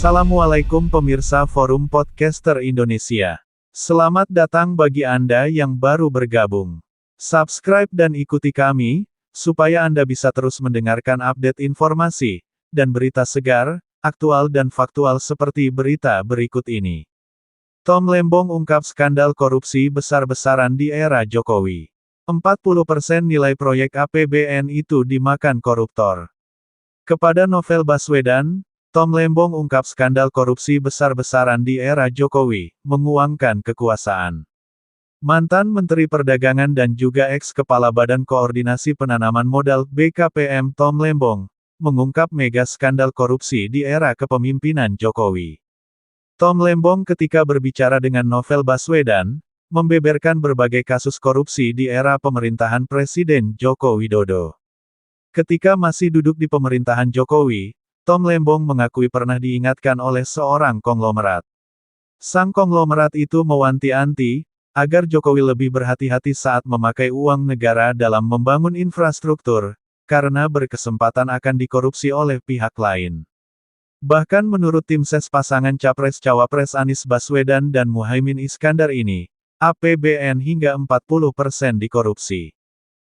Assalamualaikum pemirsa Forum Podcaster Indonesia. Selamat datang bagi Anda yang baru bergabung. Subscribe dan ikuti kami, supaya Anda bisa terus mendengarkan update informasi, dan berita segar, aktual dan faktual seperti berita berikut ini. Tom Lembong ungkap skandal korupsi besar-besaran di era Jokowi. 40% nilai proyek APBN itu dimakan koruptor. Kepada Novel Baswedan, Tom Lembong ungkap skandal korupsi besar-besaran di era Jokowi, menguangkan kekuasaan. Mantan Menteri Perdagangan dan juga ex-Kepala Badan Koordinasi Penanaman Modal (BKPM) Tom Lembong, mengungkap mega skandal korupsi di era kepemimpinan Jokowi. Tom Lembong ketika berbicara dengan Novel Baswedan, membeberkan berbagai kasus korupsi di era pemerintahan Presiden Joko Widodo. Ketika masih duduk di pemerintahan Jokowi, Tom Lembong mengakui pernah diingatkan oleh seorang konglomerat. Sang konglomerat itu mewanti-wanti, agar Jokowi lebih berhati-hati saat memakai uang negara dalam membangun infrastruktur, karena berkesempatan akan dikorupsi oleh pihak lain. Bahkan menurut tim ses pasangan Capres-Cawapres Anies Baswedan dan Muhaimin Iskandar ini, APBN hingga 40% dikorupsi.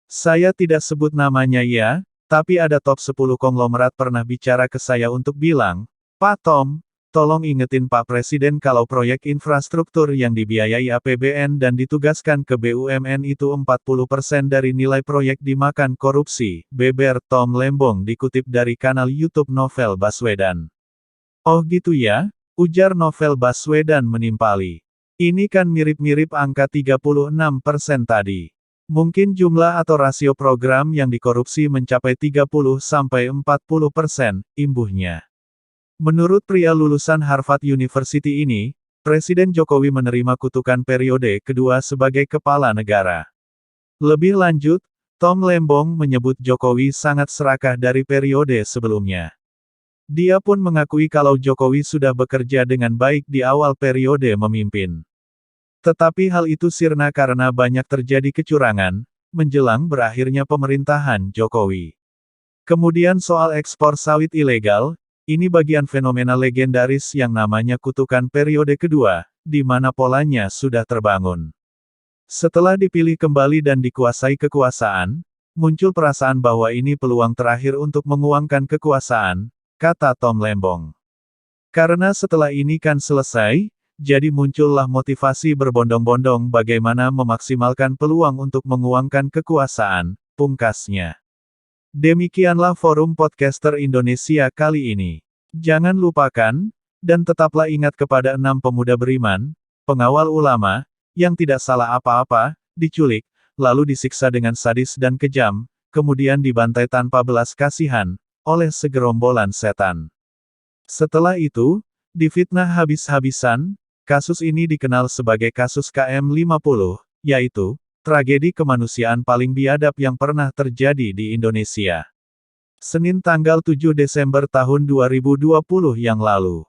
Saya tidak sebut namanya ya, tapi ada top 10 konglomerat pernah bicara ke saya untuk bilang, "Pak Tom, tolong ingetin Pak Presiden kalau proyek infrastruktur yang dibiayai APBN dan ditugaskan ke BUMN itu 40% dari nilai proyek dimakan korupsi," beber Tom Lembong dikutip dari kanal YouTube Novel Baswedan. "Oh gitu ya?" ujar Novel Baswedan menimpali. "Ini kan mirip-mirip angka 36% tadi. Mungkin jumlah atau rasio program yang dikorupsi mencapai 30-40%, imbuhnya." Menurut pria lulusan Harvard University ini, Presiden Jokowi menerima kutukan periode kedua sebagai kepala negara. Lebih lanjut, Tom Lembong menyebut Jokowi sangat serakah dari periode sebelumnya. Dia pun mengakui kalau Jokowi sudah bekerja dengan baik di awal periode memimpin. Tetapi hal itu sirna karena banyak terjadi kecurangan, menjelang berakhirnya pemerintahan Jokowi. Kemudian soal ekspor sawit ilegal, ini bagian fenomena legendaris yang namanya kutukan periode kedua, di mana polanya sudah terbangun. Setelah dipilih kembali dan dikuasai kekuasaan, muncul perasaan bahwa ini peluang terakhir untuk menguangkan kekuasaan, kata Tom Lembong. Karena setelah ini kan selesai, jadi muncullah motivasi berbondong-bondong bagaimana memaksimalkan peluang untuk menguangkan kekuasaan, pungkasnya. Demikianlah Forum Podcaster Indonesia kali ini. Jangan lupakan, dan tetaplah ingat kepada 6 pemuda beriman, pengawal ulama, yang tidak salah apa-apa, diculik, lalu disiksa dengan sadis dan kejam, kemudian dibantai tanpa belas kasihan, oleh segerombolan setan. Setelah itu, difitnah habis-habisan. Kasus ini dikenal sebagai kasus KM50, yaitu tragedi kemanusiaan paling biadab yang pernah terjadi di Indonesia. Senin tanggal 7 Desember tahun 2020 yang lalu.